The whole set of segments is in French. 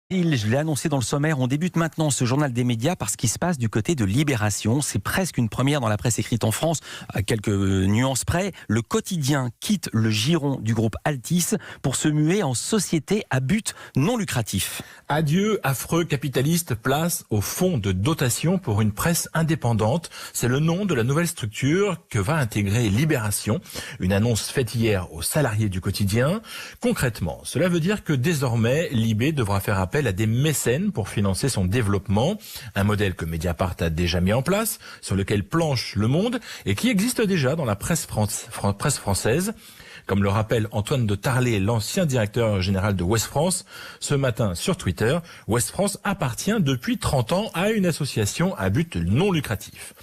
Je l'ai annoncé dans le sommaire, on débute maintenant ce journal des médias par ce qui se passe du côté de Libération. C'est presque une première dans la presse écrite en France, à quelques nuances près. Le quotidien quitte le giron du groupe Altis pour se muer en société à but non lucratif. Adieu, affreux capitaliste, place au fonds de dotation pour une presse indépendante. C'est le nom de la nouvelle structure que va intégrer Libération. Une annonce faite hier aux salariés du quotidien. Concrètement, cela veut dire que désormais, Libé devra faire appel à des mécènes pour financer son développement. Un modèle que Mediapart a déjà mis en place, sur lequel planche Le Monde et qui existe déjà dans la presse française. Comme le rappelle Antoine de Tarlet, l'ancien directeur général de Ouest France, ce matin sur Twitter, Ouest France appartient depuis 30 ans à une association à but non lucratif.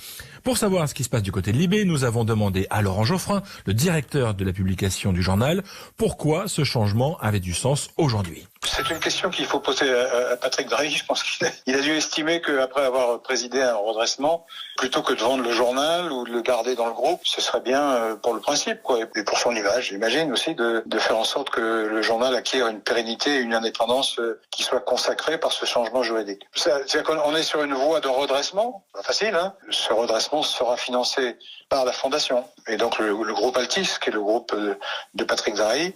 Pour savoir ce qui se passe du côté de Libé, nous avons demandé à Laurent Geoffrin, le directeur de la publication du journal, pourquoi ce changement avait du sens aujourd'hui. C'est une question qu'il faut poser à Patrick Drahi. Je pense qu'il a dû estimer qu'après avoir présidé un redressement, plutôt que de vendre le journal ou de le garder dans le groupe, ce serait bien pour le principe, quoi, et pour son image, j'imagine aussi, de faire en sorte que le journal acquiert une pérennité et une indépendance qui soit consacrée par ce changement juridique. C'est-à-dire qu'on est sur une voie de redressement, pas facile, hein. Ce redressement sera financé par la fondation. Et donc le groupe Altis, qui est le groupe de Patrick Drahi,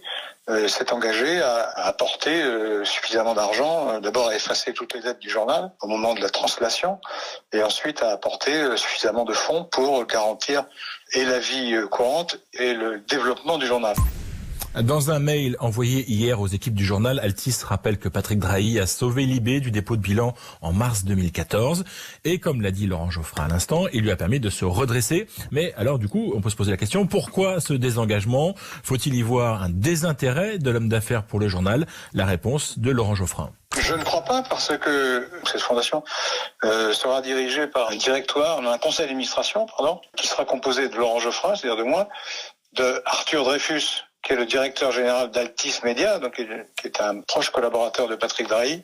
s'est engagé à apporter suffisamment d'argent, d'abord à effacer toutes les dettes du journal au moment de la translation, et ensuite à apporter suffisamment de fonds pour garantir et la vie courante et le développement du journal. Dans un mail envoyé hier aux équipes du journal, Altis rappelle que Patrick Drahi a sauvé Libé du dépôt de bilan en mars 2014. Et comme l'a dit Laurent Geoffrin à l'instant, il lui a permis de se redresser. Mais alors du coup, on peut se poser la question, pourquoi ce désengagement? Faut-il y voir un désintérêt de l'homme d'affaires pour le journal? La réponse de Laurent Geoffrin. Je ne crois pas, parce que cette fondation sera dirigée par un conseil d'administration, qui sera composé de Laurent Geoffrin, c'est-à-dire de moi, de Arthur Dreyfus, qui est le directeur général d'Altis Média, donc qui est un proche collaborateur de Patrick Drahi,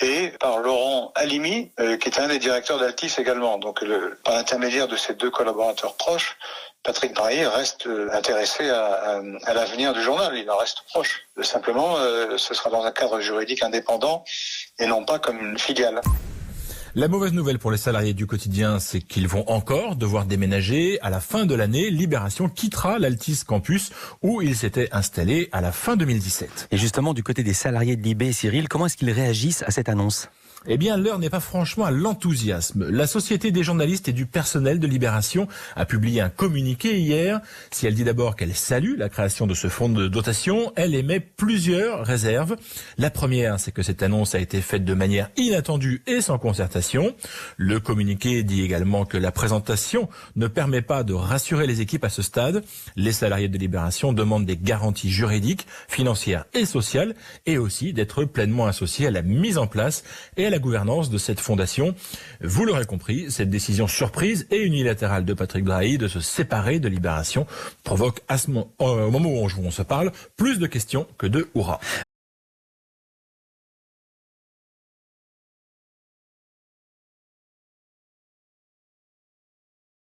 et par Laurent Halimi, qui est un des directeurs d'Altis également. Donc par l'intermédiaire de ces deux collaborateurs proches, Patrick Drahi reste intéressé à l'avenir du journal, il en reste proche. Simplement, ce sera dans un cadre juridique indépendant et non pas comme une filiale. La mauvaise nouvelle pour les salariés du quotidien, c'est qu'ils vont encore devoir déménager. À la fin de l'année, Libération quittera l'Altis Campus où il s'était installé à la fin 2017. Et justement, du côté des salariés de Libé, Cyril, comment est-ce qu'ils réagissent à cette annonce ? Eh bien, l'heure n'est pas franchement à l'enthousiasme. La Société des journalistes et du personnel de Libération a publié un communiqué hier. Si elle dit d'abord qu'elle salue la création de ce fonds de dotation, elle émet plusieurs réserves. La première, c'est que cette annonce a été faite de manière inattendue et sans concertation. Le communiqué dit également que la présentation ne permet pas de rassurer les équipes à ce stade. Les salariés de Libération demandent des garanties juridiques, financières et sociales, et aussi d'être pleinement associés à la mise en place et à la gouvernance de cette fondation. Vous l'aurez compris, cette décision surprise et unilatérale de Patrick Drahi de se séparer de Libération provoque au moment où on se parle plus de questions que de hurrah.